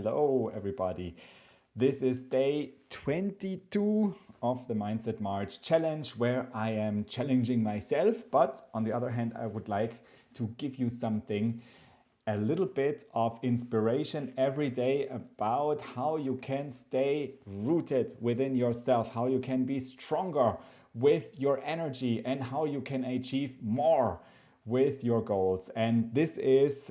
Hello, everybody. This is day 22 of the Mindset March challenge, where I am challenging myself, but on the other hand, I would like to give you something, a little bit of inspiration every day about how you can stay rooted within yourself, how you can be stronger with your energy, and how you can achieve more with your goals. And this is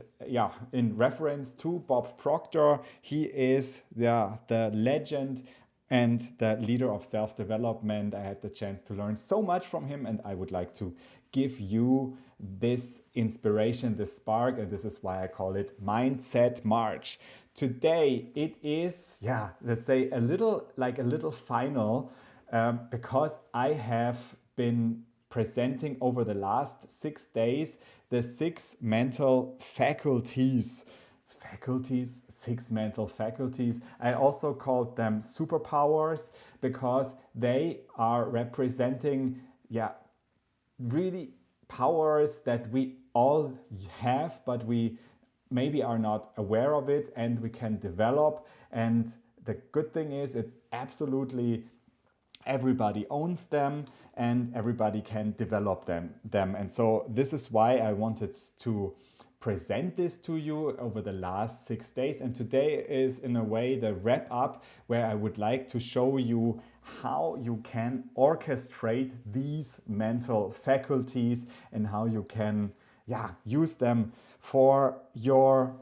in reference to Bob Proctor. He is the legend and the leader of self-development. I had the chance to learn so much from him, and I would like to give you this inspiration, this spark, and this is why I call it Mindset March. Today it is, let's say a little final, because I have been presenting over the last 6 days the 6 mental faculties. Six mental faculties. I also called them superpowers because they are representing, really powers that we all have, but we maybe are not aware of it, and we can develop. And the good thing is, it's absolutely everybody owns them and everybody can develop them. And so this is why I wanted to present this to you over the last 6 days. And today is in a way the wrap up, where I would like to show you how you can orchestrate these mental faculties and how you can use them for your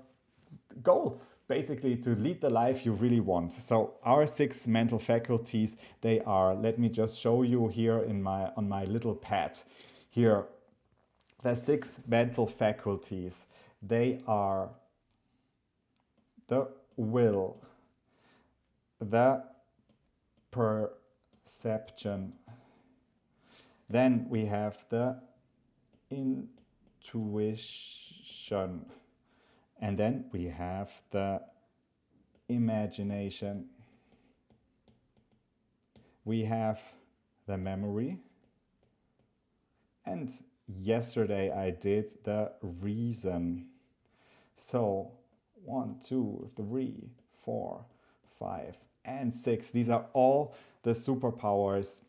goals, basically to lead the life you really want. So our 6 mental faculties, they are, let me just show you here on my little pad here, the 6 mental faculties. They are the will, the perception, then we have the intuition, and then we have the imagination. We have the memory. And yesterday I did the reason. So 1, 2, 3, 4, 5, and 6. These are all the superpowers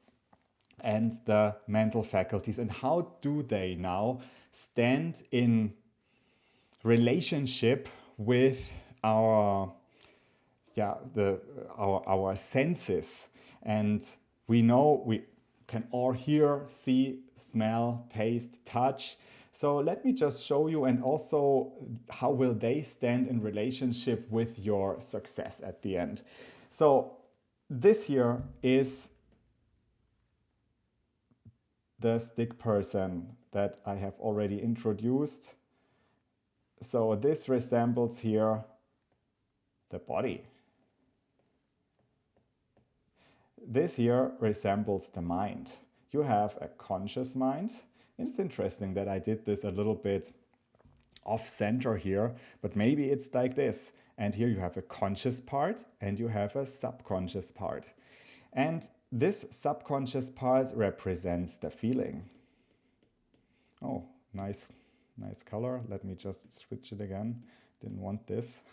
and the mental faculties. And how do they now stand in relationship with our our senses? And we know we can all hear, see, smell, taste, touch. So let me just show you, and also how will they stand in relationship with your success at the end. So this here is the stick person that I have already introduced. So this resembles here the body. This here resembles the mind. You have a conscious mind. And it's interesting that I did this a little bit off center here, but maybe it's like this. And here you have a conscious part and you have a subconscious part. And this subconscious part represents the feeling. Oh, nice color. Let me just switch it again. Didn't want this.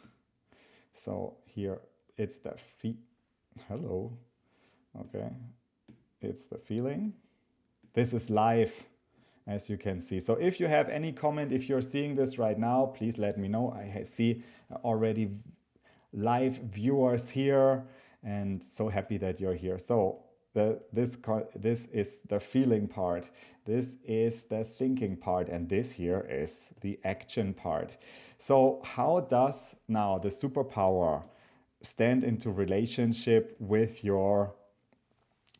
So here it's the hello. Okay. It's the feeling. This is live, as you can see. So if you have any comment, if you're seeing this right now, please let me know. I see already live viewers here, and so happy that you're here. So this is the feeling part, this is the thinking part, and this here is the action part. So how does now the superpower stand into relationship with your,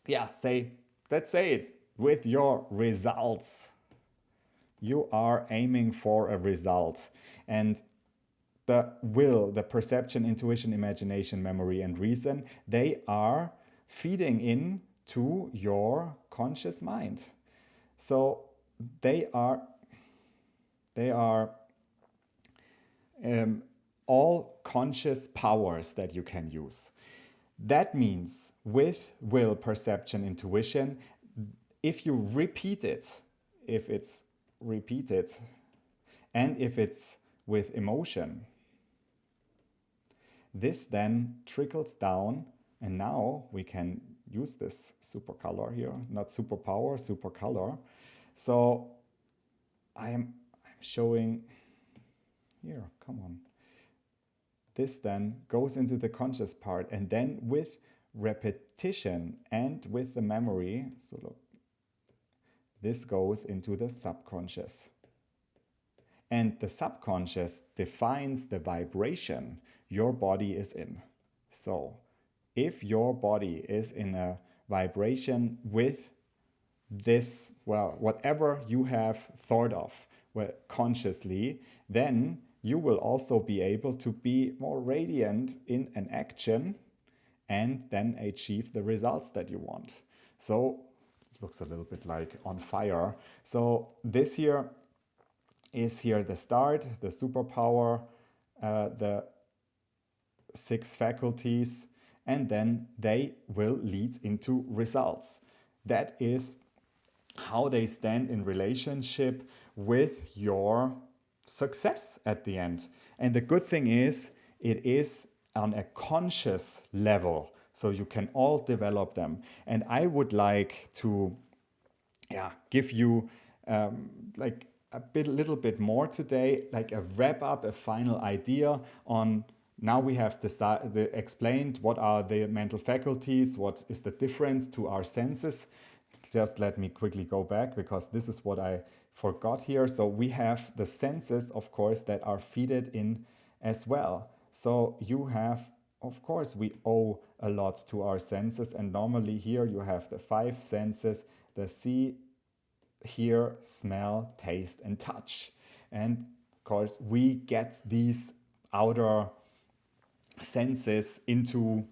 let's say it, with your results? You are aiming for a result, and the will, the perception, intuition, imagination, memory, and reason, they are feeding in to your conscious mind. So they are all conscious powers that you can use. That means with will, perception, intuition, if you repeat it, if it's repeated, and if it's with emotion, this then trickles down, and now we can use this super color here, not superpower, super color. So I'm showing here, come on. This then goes into the conscious part, and then with repetition and with the memory, so look, this goes into the subconscious. And the subconscious defines the vibration your body is in. So if your body is in a vibration with this, well, whatever you have thought of consciously, then you will also be able to be more radiant in an action and then achieve the results that you want. So it looks a little bit like on fire. So this here is here the start, the superpower, the 6 faculties, and then they will lead into results. That is how they stand in relationship with your success at the end. And the good thing is, it is on a conscious level, so you can all develop them. And I would like to give you like a little bit more today, like a wrap up, a final idea on. Now we have explained what are the mental faculties, what is the difference to our senses. Just let me quickly go back, because this is what I forgot here. So we have the senses, of course, that are feeded in as well. So you have, of course, we owe a lot to our senses. And normally here you have the 5 senses, the see, hear, smell, taste, and touch. And of course, we get these outer senses into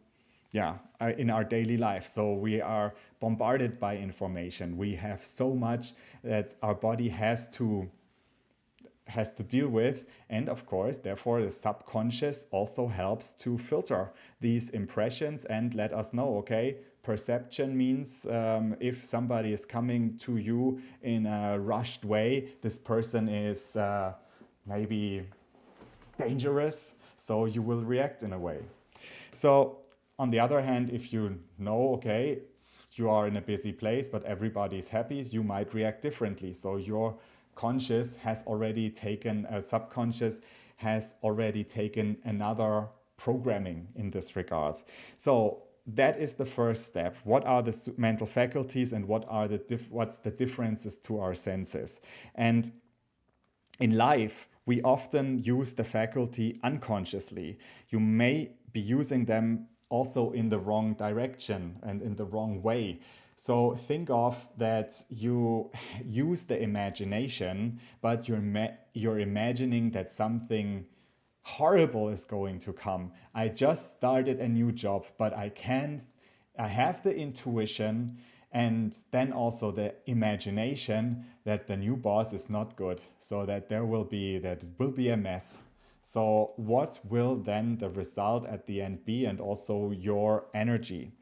in our daily life. So we are bombarded by information. We have so much that our body has to deal with, and of course therefore the subconscious also helps to filter these impressions and let us know, okay, perception means if somebody is coming to you in a rushed way, this person is maybe dangerous, so you will react in a way. So on the other hand, if you know, okay, you are in a busy place, but everybody is happy, you might react differently. So your conscious has already taken, subconscious has already taken another programming in this regard. So that is the first step. What are the mental faculties, and what's the differences to our senses? And in life, we often use the faculty unconsciously. You may be using them also in the wrong direction and in the wrong way. So think of that you use the imagination, but you're imagining that something horrible is going to come. I just started a new job, but I have the intuition and then also the imagination that the new boss is not good, so that it will be a mess. So what will then the result at the end be, and also your energy?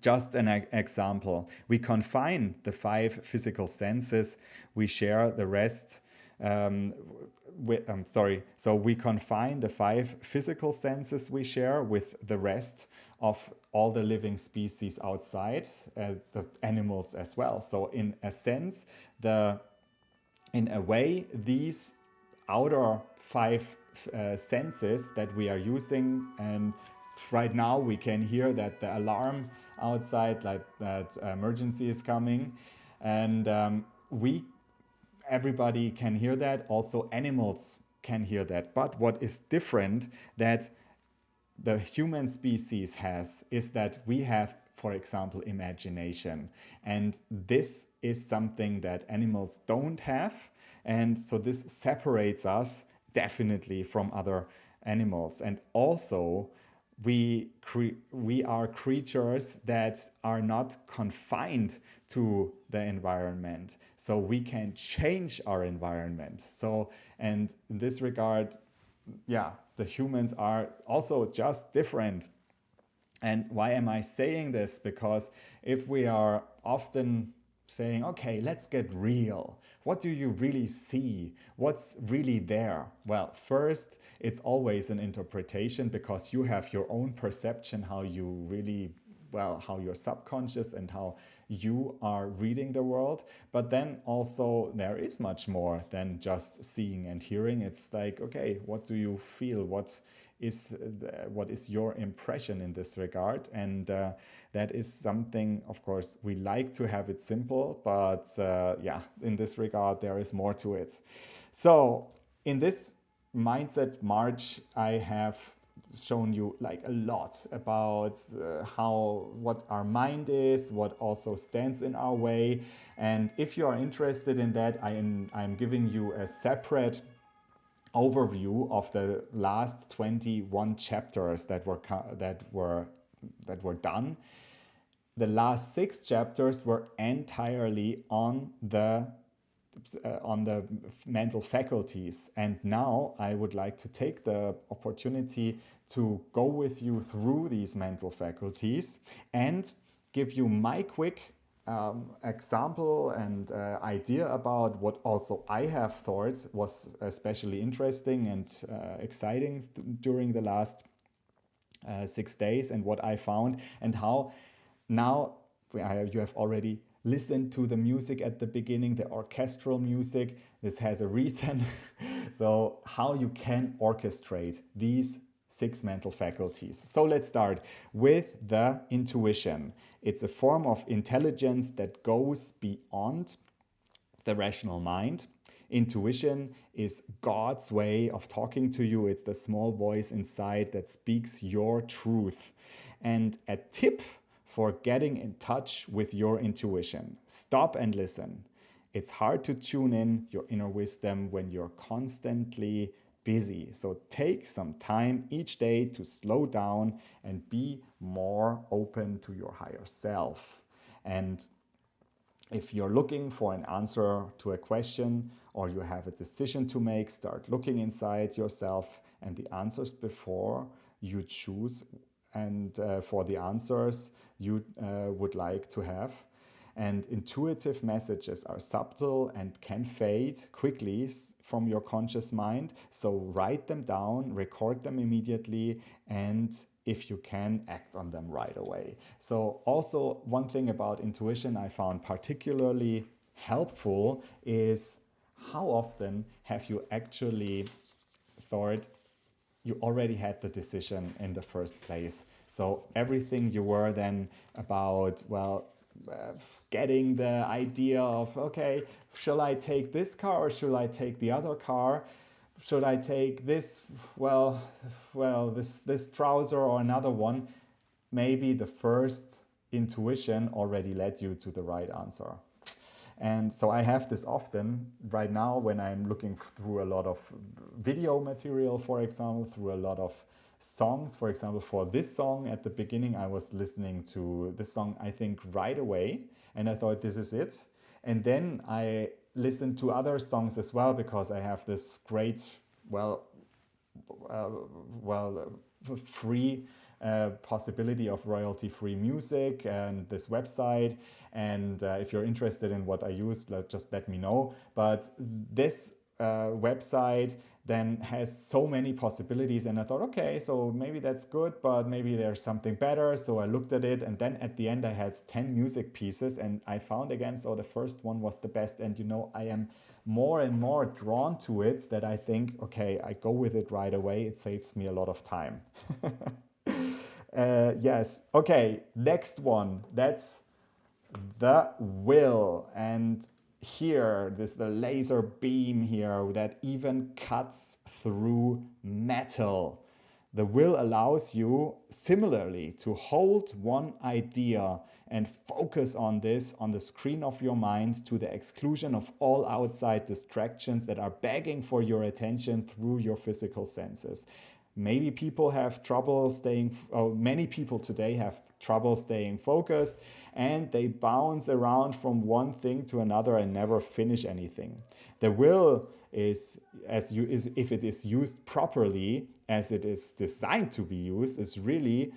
Just an example. We confine the 5 physical senses. We share the rest. So we confine the 5 physical senses we share with the rest of all the living species outside, the animals as well. So in a sense, in a way, these outer 5 senses that we are using, and right now we can hear that the alarm outside, like that emergency is coming, and everybody can hear that. Also animals can hear that. But what is different that the human species has is that we have, for example, imagination. And this is something that animals don't have. And so this separates us definitely from other animals. And also we are creatures that are not confined to the environment. So we can change our environment. So, and in this regard, the humans are also just different. And why am I saying this? Because if we are often saying, okay, let's get real. what do you really see? What's really there? Well, first, it's always an interpretation because you have your own perception, how you really, well, how your subconscious and how you are reading the world. But then also there is much more than just seeing and hearing. It's like, okay, what do you feel? What is your impression in this regard? And that is something, of course, we like to have it simple, but yeah, in this regard, there is more to it. So in this Mindset March, I have shown you like a lot about what our mind is, what also stands in our way. And if you are interested in that, I'm giving you a separate overview of the last 21 chapters that were done. The last 6 chapters were entirely on the mental faculties, and now I would like to take the opportunity to go with you through these mental faculties and give you my quick example and idea about what also I have thought was especially interesting and exciting during the last 6 days, and what I found, and how now you have already listened to the music at the beginning, the orchestral music. This has a reason. So how you can orchestrate these 6 mental faculties. So let's start with the intuition. It's a form of intelligence that goes beyond the rational mind. Intuition is God's way of talking to you. It's the small voice inside that speaks your truth. And a tip for getting in touch with your intuition: stop and listen. It's hard to tune in your inner wisdom when you're constantly busy. So take some time each day to slow down and be more open to your higher self. And if you're looking for an answer to a question or you have a decision to make, start looking inside yourself and the answers before you choose and for the answers you would like to have. And intuitive messages are subtle and can fade quickly from your conscious mind. So write them down, record them immediately, and if you can, act on them right away. So also one thing about intuition I found particularly helpful is how often have you actually thought you already had the decision in the first place. So everything you were then about, getting the idea of, okay, shall I take this car or should I take the other car? Should I take this, this trouser or another one? Maybe the first intuition already led you to the right answer. And so I have this often right now when I'm looking through a lot of video material, for example, through a lot of songs. For example, for this song at the beginning, I was listening to this song, I think, right away. And I thought, this is it. And then I listened to other songs as well, because I have this great, free possibility of royalty-free music and this website. And if you're interested in what I use, just let me know. But this website then has so many possibilities, and I thought, okay, so maybe that's good, but maybe there's something better. So I looked at it, and then at the end I had 10 music pieces, and I found again, so the first one was the best. And I am more and more drawn to it, that I think, okay, I go with it right away. It saves me a lot of time. Yes. Okay. Next one. That's the will. And here, the laser beam here that even cuts through metal. The will allows you similarly to hold one idea and focus on this on the screen of your mind to the exclusion of all outside distractions that are begging for your attention through your physical senses. Maybe people have trouble many people today have trouble staying focused, and they bounce around from one thing to another and never finish anything. The will if it is used properly, as it is designed to be used, is really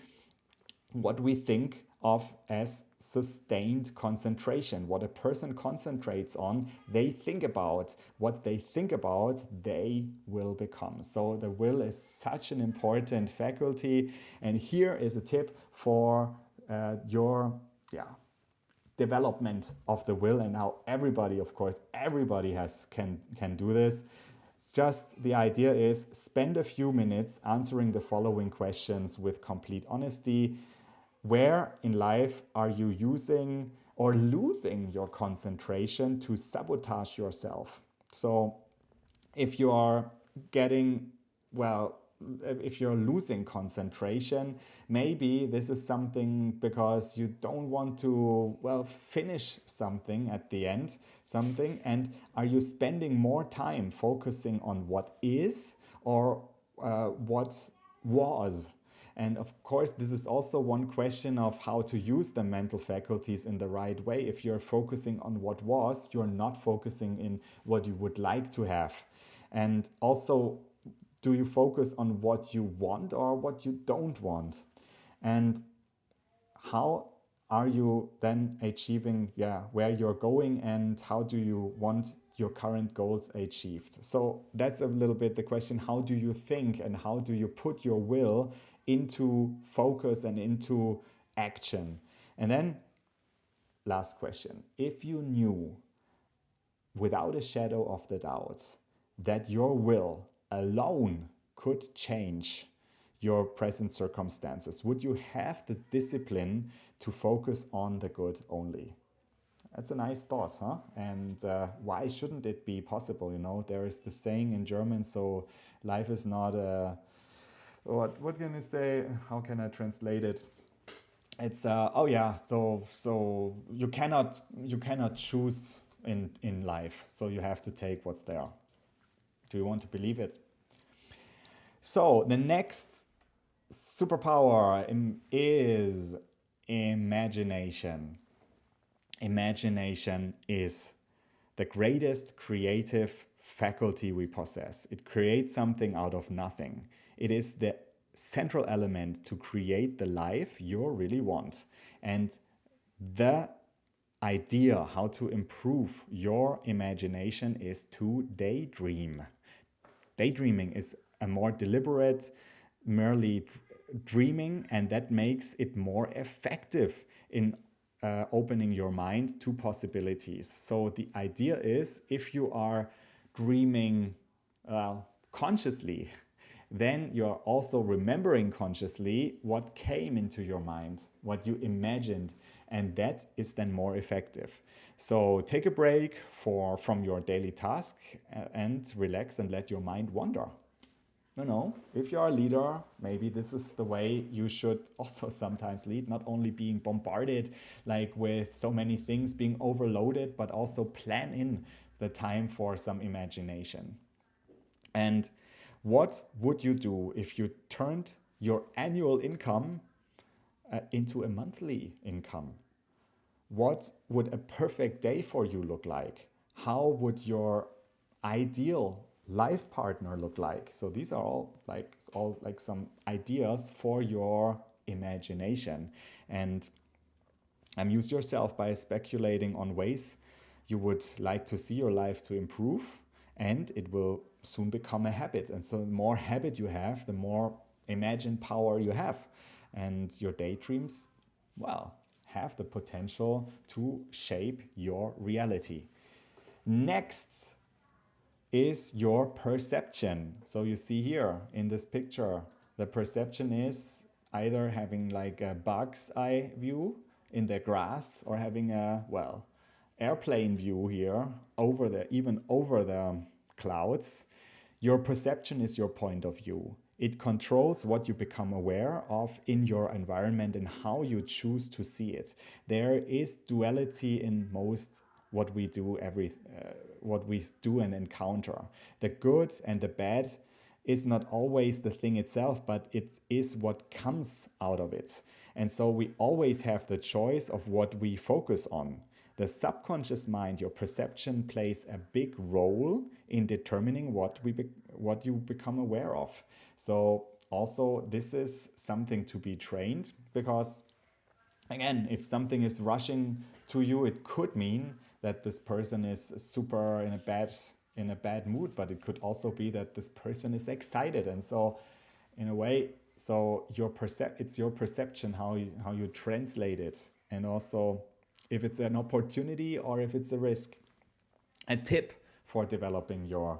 what we think of as sustained concentration. What a person concentrates on, they think about. What they think about, they will become. So the will is such an important faculty. And here is a tip for your development of the will, and now everybody, of course, everybody can do this. It's just the idea is spend a few minutes answering the following questions with complete honesty. Where in life are you using or losing your concentration to sabotage yourself? So if you are getting, well, if you're losing concentration, maybe this is something because you don't want to, well, finish something at the end, and are you spending more time focusing on what is or what was? And of course, this is also one question of how to use the mental faculties in the right way. If you're focusing on what was, you're not focusing in what you would like to have. And also, do you focus on what you want or what you don't want? And how are you then achieving where you're going, and how do you want your current goals achieved? So that's a little bit the question. How do you think and how do you put your will into focus and into action? And then last question. If you knew without a shadow of the doubt that your will alone could change your present circumstances, would you have the discipline to focus on the good only? That's a nice thought, huh? And why shouldn't it be possible? You know, there is the saying in German, so life is not a, what can I say? How can I translate it? It's so you cannot choose in life, so you have to take what's there. Do you want to believe it? So the next superpower is imagination. Imagination is the greatest creative faculty we possess. It creates something out of nothing. It is the central element to create the life you really want. And the idea how to improve your imagination is to daydream. Daydreaming is a more deliberate, merely dreaming, and that makes it more effective in opening your mind to possibilities. So the idea is, if you are dreaming consciously, then you're also remembering consciously what came into your mind, what you imagined, and that is then more effective. So take a break from your daily task and relax and let your mind wander. If you're a leader, maybe this is the way you should also sometimes lead, not only being bombarded like with so many things, being overloaded, but also plan in the time for some imagination. And what would you do if you turned your annual income into a monthly income? What would a perfect day for you look like? How would your ideal life partner look like? So these are all like some ideas for your imagination. And amuse yourself by speculating on ways you would like to see your life to improve, and it will soon become a habit. And so the more habit you have, the more imagined power you have. And your daydreams, have the potential to shape your reality. Next is your perception. So you see here in this picture, the perception is either having like a bug's eye view in the grass, or having a, airplane view here over the clouds. Your perception is your point of view. It controls what you become aware of in your environment and how you choose to see it. There is duality in most what we do and encounter. The good and the bad is not always the thing itself, but it is what comes out of it. And so we always have the choice of what we focus on. The subconscious mind, your perception, plays a big role in determining what you become aware of. So also this is something to be trained, because Again, if something is rushing to you, it could mean that this person is super in a bad mood, but it could also be that this person is excited. And so in a way, so it's your perception how you translate it, and also if it's an opportunity or if it's a risk. A tip for developing your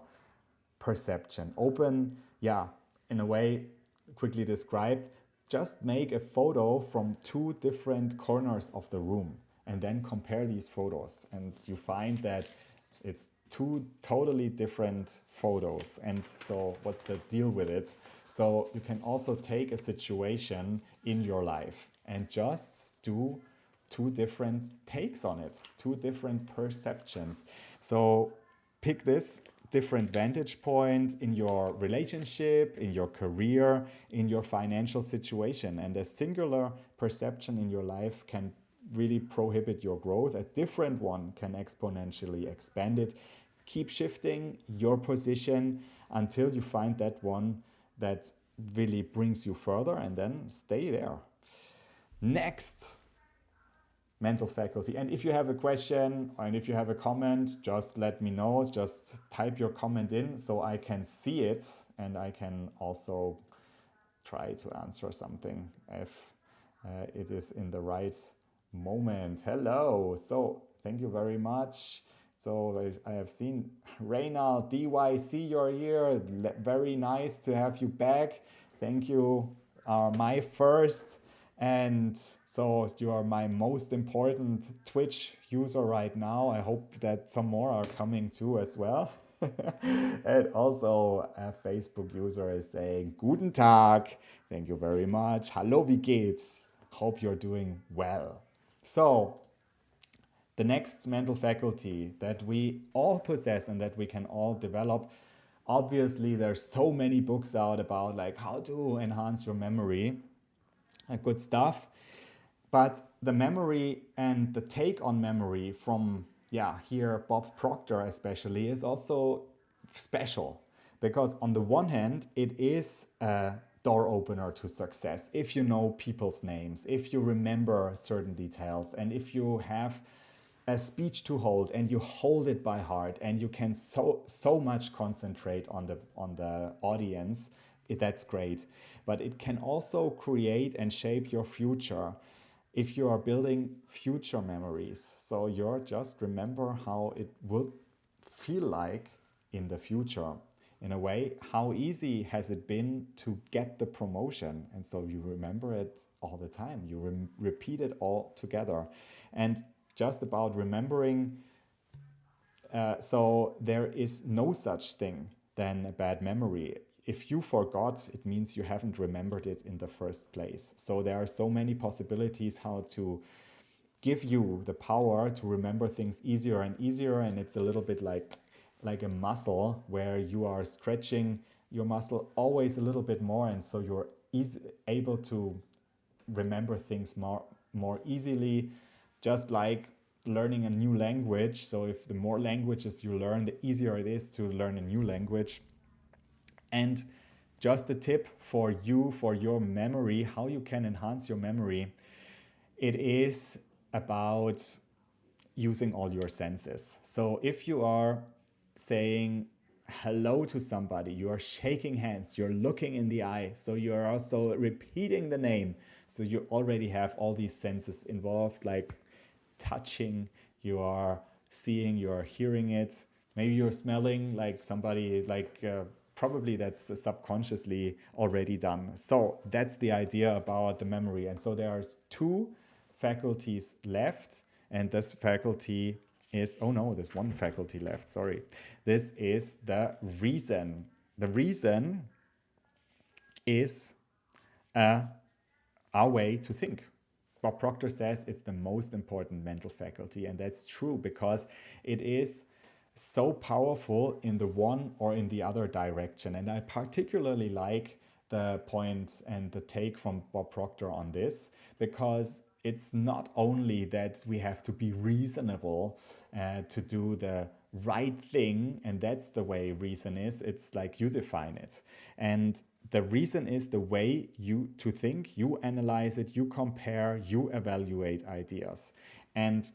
perception: open, in a way, quickly described, just make a photo from two different corners of the room and then compare these photos, and you find that it's two totally different photos. And so what's the deal with it? So you can also take a situation in your life and just do two different takes on it, two different perceptions. So pick this different vantage point in your relationship, in your career, in your financial situation. And a singular perception in your life can really prohibit your growth. A different one can exponentially expand it. Keep shifting your position until you find that one that really brings you further, and then stay there. Next mental faculty. And if you have a question and if you have a comment, just let me know. Just type your comment in so I can see it, and I can also try to answer something if it is in the right moment. Hello. So thank you very much. So I have seen Reynald, DYC, you're here. Very nice to have you back. Thank you. My first. And so you are my most important Twitch user right now. I hope that some more are coming too as well. And also a Facebook user is saying Guten Tag. Thank you very much. Hallo, wie geht's? Hope you're doing well. So the next mental faculty that we all possess and that we can all develop, obviously there's so many books out about like how to enhance your memory. Good stuff. But the memory and the take on memory from, here Bob Proctor especially, is also special, because on the one hand, it is a door opener to success. If you know people's names, if you remember certain details, and if you have a speech to hold and you hold it by heart, and you can so much concentrate on the audience, that's great. But it can also create and shape your future if you are building future memories. So you're just remember how it will feel like in the future. In a way, how easy has it been to get the promotion? And so you remember it all the time. You repeat it all together. And just about remembering, so there is no such thing than a bad memory. If you forgot, it means you haven't remembered it in the first place. So there are so many possibilities how to give you the power to remember things easier and easier. And it's a little bit like a muscle where you are stretching your muscle always a little bit more. And so you're able to remember things more easily, just like learning a new language. So if the more languages you learn, the easier it is to learn a new language. And just a tip for you, for your memory, how you can enhance your memory. It is about using all your senses. So if you are saying hello to somebody, you are shaking hands, you're looking in the eye, so you are also repeating the name. So you already have all these senses involved, like touching, you are seeing, you are hearing it. Maybe you're smelling like somebody, probably that's subconsciously already done. So that's the idea about the memory. And so there are two faculties left, and this faculty is, there's one faculty left, sorry. This is the reason. The reason is our way to think. Bob Proctor says it's the most important mental faculty, and that's true because it is so powerful in the one or in the other direction. And I particularly like the point and the take from Bob Proctor on this, because it's not only that we have to be reasonable to do the right thing, and that's the way reason is. It's like you define it. And the reason is the way you to think, you analyze it, you compare, you evaluate ideas. And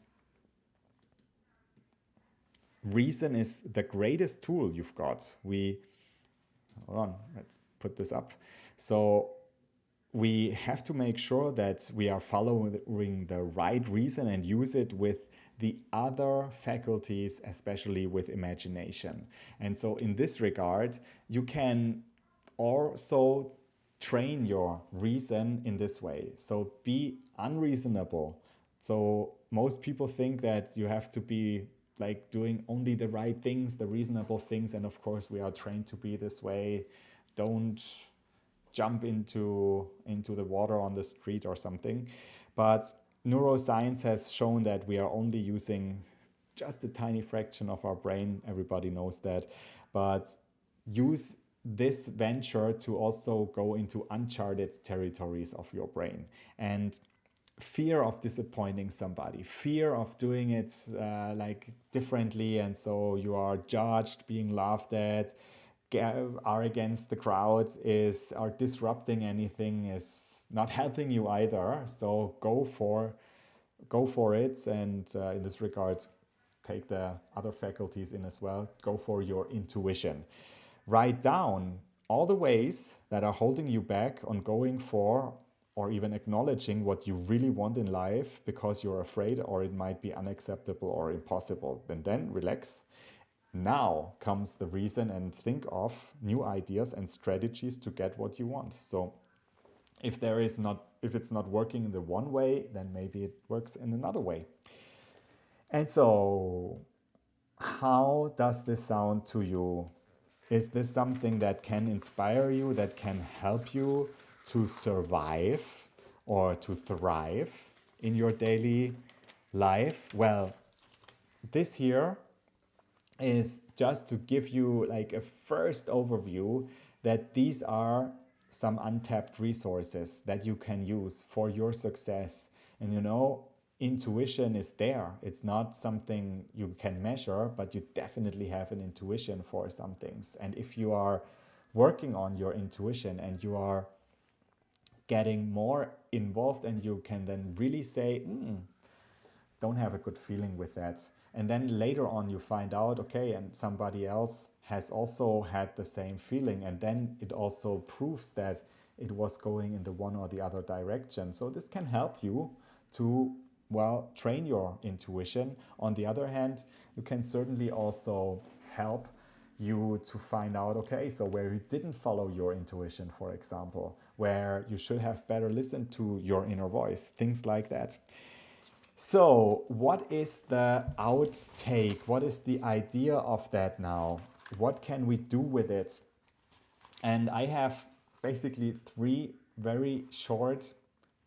reason is the greatest tool you've got. Hold on, let's put this up. So we have to make sure that we are following the right reason and use it with the other faculties, especially with imagination. And so in this regard, you can also train your reason in this way. So be unreasonable. So most people think that you have to be like doing only the right things, the reasonable things. And of course we are trained to be this way. Don't jump into the water on the street or something. But neuroscience has shown that we are only using just a tiny fraction of our brain. Everybody knows that. But use this venture to also go into uncharted territories of your brain. And fear of disappointing somebody, fear of doing it like differently, and so you are judged, being laughed at, are against the crowd, are disrupting anything, is not helping you either. So go for it, and in this regard, take the other faculties in as well. Go for your intuition. Write down all the ways that are holding you back on going for or even acknowledging what you really want in life because you're afraid or it might be unacceptable or impossible. And then relax. Now comes the reason, and think of new ideas and strategies to get what you want. So if it's not working in the one way, then maybe it works in another way. And so how does this sound to you? Is this something that can inspire you, that can help you to survive or to thrive in your daily life? Well, this here is just to give you like a first overview that these are some untapped resources that you can use for your success. And intuition is there. It's not something you can measure, but you definitely have an intuition for some things. And if you are working on your intuition and you are getting more involved, and you can then really say, don't have a good feeling with that. And then later on you find out, okay, and somebody else has also had the same feeling. And then it also proves that it was going in the one or the other direction. So this can help you to, train your intuition. On the other hand, you can certainly also help you to find out, okay, so where you didn't follow your intuition, for example, where you should have better listened to your inner voice, things like that. So what is the outtake? What is the idea of that now? What can we do with it? And I have basically 3 very short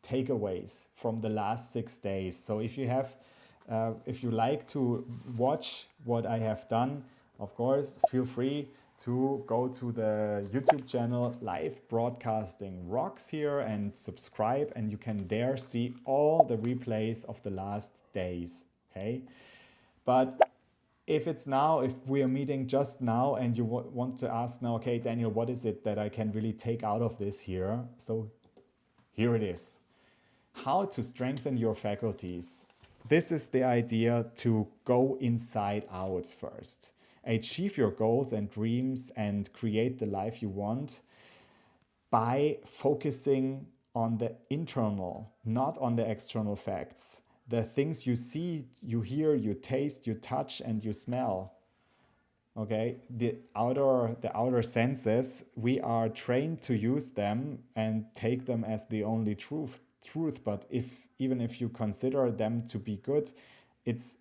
takeaways from the last 6 days. So if you like to watch what I have done, of course, feel free to go to the YouTube channel Live Broadcasting Rocks here and subscribe, and you can there see all the replays of the last days, okay? But if we are meeting just now and you want to ask now, okay, Daniel, what is it that I can really take out of this here? So here it is. How to strengthen your faculties. This is the idea to go inside out first. Achieve your goals and dreams and create the life you want by focusing on the internal, not on the external facts. The things you see, you hear, you taste, you touch, and you smell. Okay, the outer senses, we are trained to use them and take them as the only truth. But even if you consider them to be good, it's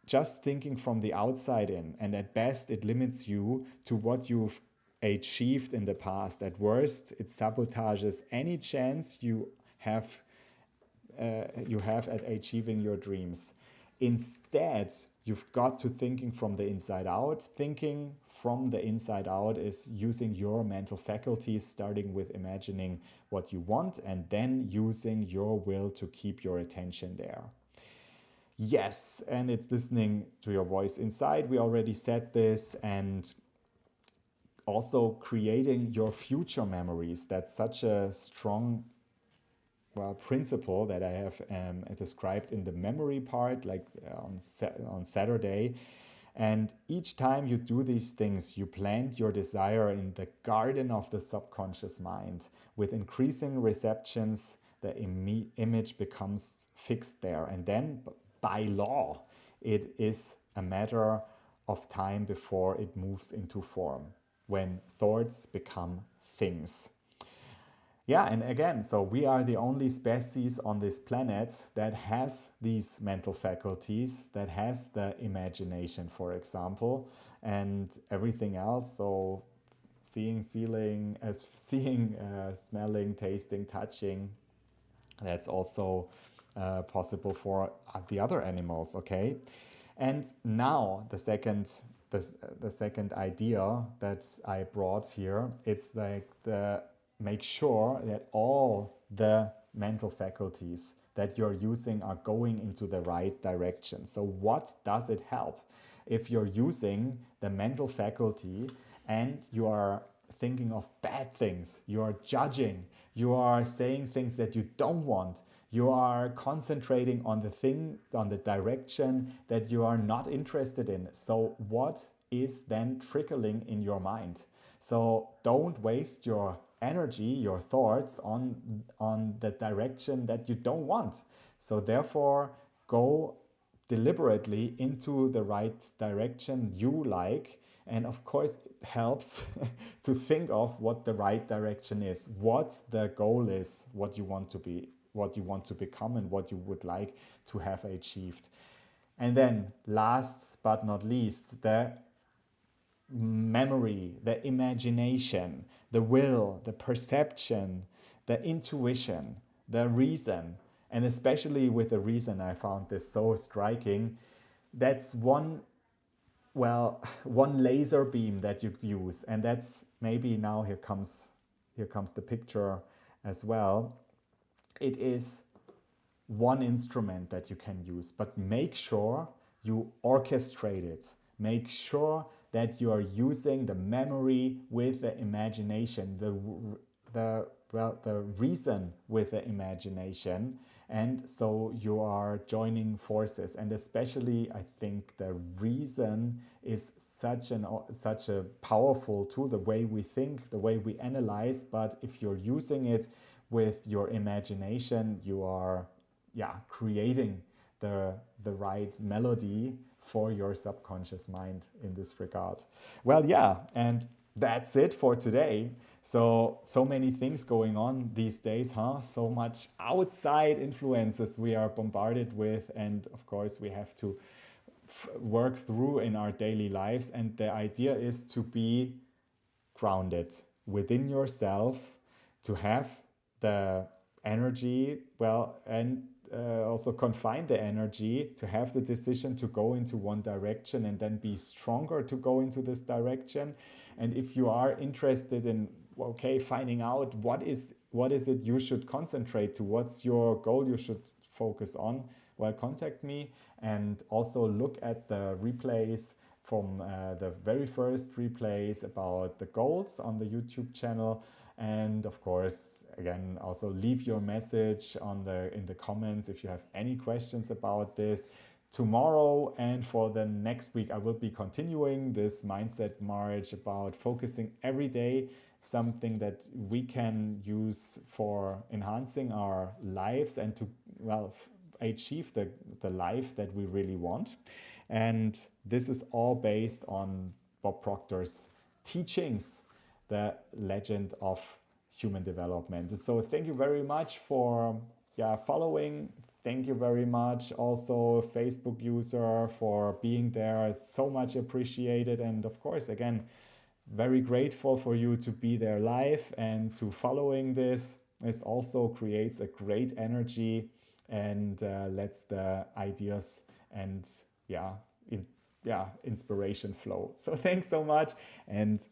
just thinking from the outside in, and at best it limits you to what you've achieved in the past. At worst, it sabotages any chance you have at achieving your dreams. Instead, you've got to thinking from the inside out. Thinking from the inside out is using your mental faculties, starting with imagining what you want and then using your will to keep your attention there. Yes, and it's listening to your voice inside. We already said this. And also creating your future memories. That's such a strong principle that I have described in the memory part, like on Saturday. And each time you do these things, you plant your desire in the garden of the subconscious mind. With increasing receptions, the image becomes fixed there. And then, by law, it is a matter of time before it moves into form, when thoughts become things. Yeah, and again, so we are the only species on this planet that has these mental faculties, that has the imagination, for example, and everything else. So seeing, feeling, smelling, tasting, touching, that's also possible for the other animals, okay? And now the second idea that I brought here, it's like the make sure that all the mental faculties that you're using are going into the right direction. So what does it help if you're using the mental faculty and you are thinking of bad things, you are judging, you are saying things that you don't want, you are concentrating on the direction that you are not interested in. So what is then trickling in your mind? So don't waste your energy, your thoughts on the direction that you don't want. So therefore, go deliberately into the right direction you like. And of course, it helps to think of what the right direction is, what the goal is, what you want to be, what you want to become, and what you would like to have achieved. And then last but not least, the memory, the imagination, the will, the perception, the intuition, the reason. And especially with the reason, I found this so striking. That's one laser beam that you use. And that's maybe now here comes the picture as well. It is one instrument that you can use, but make sure you orchestrate it. Make sure that you are using the memory with the imagination, the reason with the imagination, and so you are joining forces. And especially, I think the reason is such a powerful tool, the way we think, the way we analyze. But if you're using it with your imagination, you are creating the right melody for your subconscious mind in this regard. Well, yeah, and that's it for today. So many things going on these days, huh? So much outside influences we are bombarded with, and of course we have to work through in our daily lives. And the idea is to be grounded within yourself, to have the energy, and also confine the energy to have the decision to go into one direction and then be stronger to go into this direction. And if you are interested in finding out what is it you should concentrate to, what's your goal you should focus on, contact me. And also look at the replays from the very first replays about the goals on the YouTube channel. And of course, again, also leave your message in the comments if you have any questions about this. Tomorrow and for the next week, I will be continuing this mindset march about focusing every day, something that we can use for enhancing our lives and to achieve the life that we really want. And this is all based on Bob Proctor's teachings, the legend of human development. And so thank you very much for following. Thank you very much also Facebook user for being there. It's so much appreciated. And of course, again, very grateful for you to be there live and to following this. This also creates a great energy and lets the ideas and inspiration flow. So thanks so much, and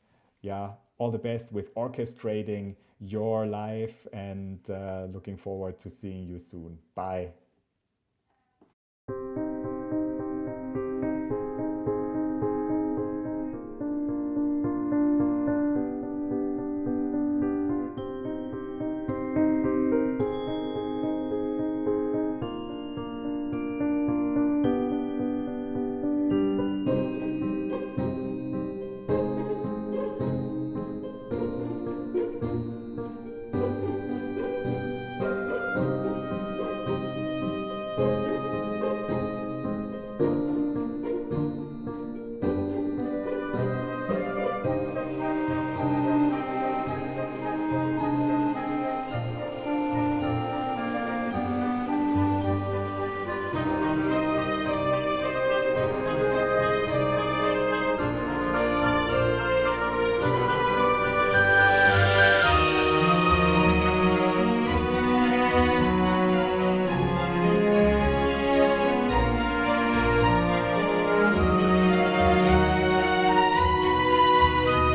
all the best with orchestrating your life, and looking forward to seeing you soon. Bye.